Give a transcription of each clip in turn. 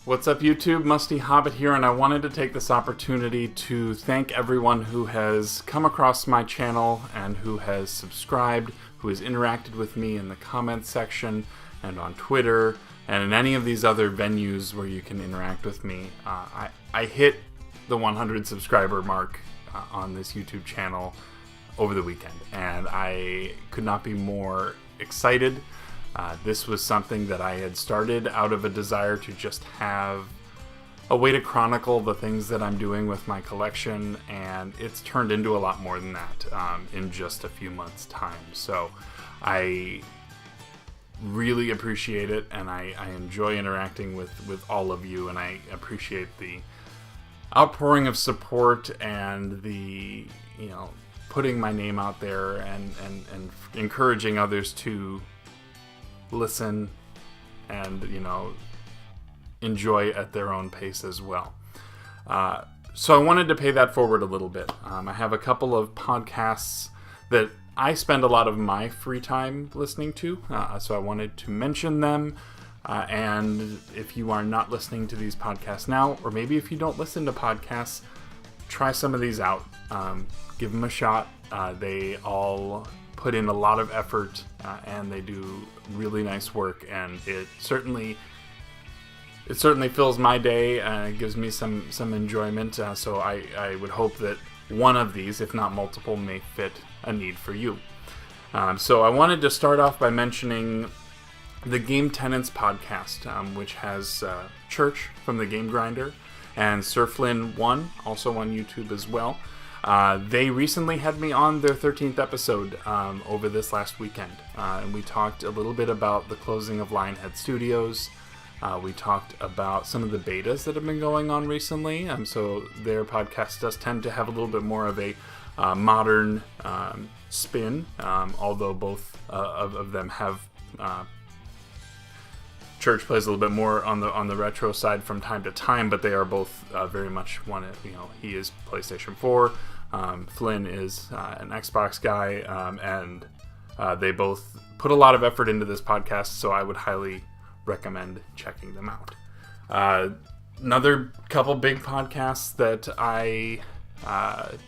What's up, YouTube? Musty Hobbit here, and I wanted to take this opportunity to thank everyone who has come across my channel and who has subscribed, who has interacted with me in the comments section and on Twitter and in any of these other venues where you can interact with me. I hit the 100 subscriber mark on this YouTube channel over the weekend, and I could not be more excited. This was something that I had started out of a desire to just have a way to chronicle the things that I'm doing with my collection, and it's turned into a lot more than that in just a few months' time. So I really appreciate it, and I enjoy interacting with all of you, and I appreciate the outpouring of support and the, putting my name out there and encouraging others to listen and enjoy at their own pace as well. So I wanted to pay that forward a little bit. I have a couple of podcasts that I spend a lot of my free time listening to, so I wanted to mention them. And if you are not listening to these podcasts now, or maybe if you don't listen to podcasts, try some of these out. Give them a shot. They all put in a lot of effort, and they do really nice work, and it certainly fills my day and gives me some enjoyment. So I would hope that one of these, if not multiple, may fit a need for you. So I wanted to start off by mentioning the Game Tenants podcast, which has Church from the Game Grinder and Surflin1, also on YouTube as well. They recently had me on their 13th episode over this last weekend, and we talked a little bit about the closing of Lionhead Studios. We talked about some of the betas that have been going on recently, so their podcast does tend to have a little bit more of a modern spin, although both of them have Church plays a little bit more on the retro side from time to time, but they are both very much one. He is PlayStation 4. Flynn is an Xbox guy, and they both put a lot of effort into this podcast, so I would highly recommend checking them out. Another couple big podcasts that I have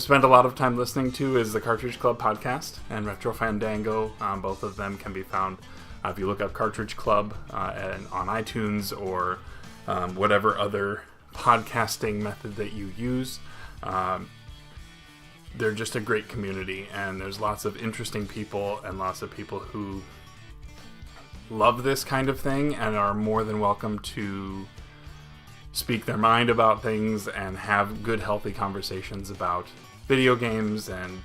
spent a lot of time listening to is the Cartridge Club podcast and Retro Fandango. Both of them can be found if you look up Cartridge Club on iTunes or whatever other podcasting method that you use. They're just a great community, and there's lots of interesting people and lots of people who love this kind of thing and are more than welcome to speak their mind about things and have good, healthy conversations about video games and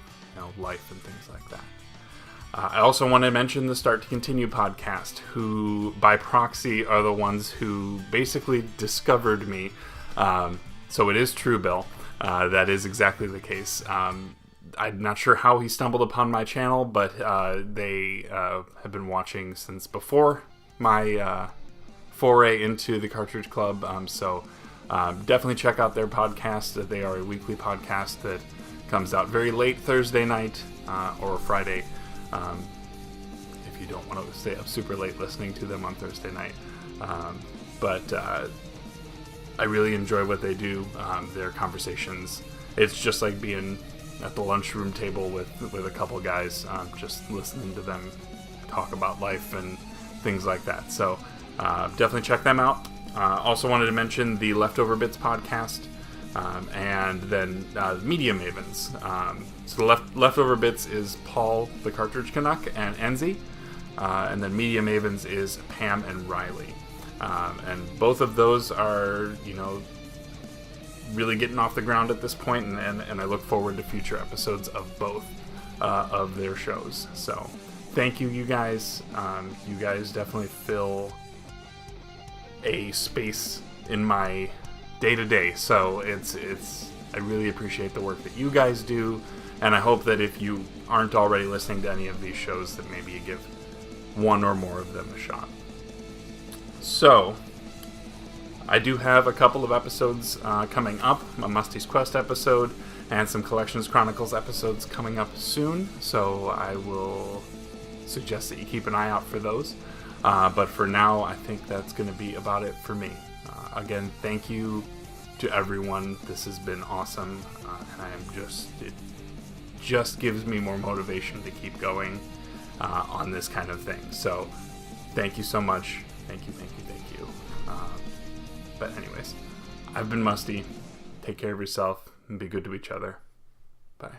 life and things like that. I also want to mention the Start to Continue podcast, who by proxy are the ones who basically discovered me. So it is true, Bill. That is exactly the case. I'm not sure how he stumbled upon my channel, but they have been watching since before my foray into the Cartridge Club. So definitely check out their podcast. They are a weekly podcast that comes out very late Thursday night or Friday. If you don't want to stay up super late listening to them on Thursday night. But I really enjoy what they do. Their conversations, it's just like being at the lunchroom table with a couple guys, just listening to them talk about life and things like that. So definitely check them out. Also wanted to mention the Leftover Bits podcast, and then Media Mavens. So the Leftover Bits is Paul the Cartridge Canuck and Enzi, and then Media Mavens is Pam and Riley. And both of those are, really getting off the ground at this point, and I look forward to future episodes of both of their shows. So thank you, you guys. You guys definitely fill a space in my day-to-day. So I really appreciate the work that you guys do, and I hope that if you aren't already listening to any of these shows, that maybe you give one or more of them a shot. So, I do have a couple of episodes coming up, a Musty's Quest episode and some Collections Chronicles episodes coming up soon, so I will suggest that you keep an eye out for those. But for now, I think that's going to be about it for me. Again, thank you to everyone. This has been awesome, and it just gives me more motivation to keep going on this kind of thing. So thank you so much. Thank you. But anyways, I've been Musty. Take care of yourself and be good to each other. Bye.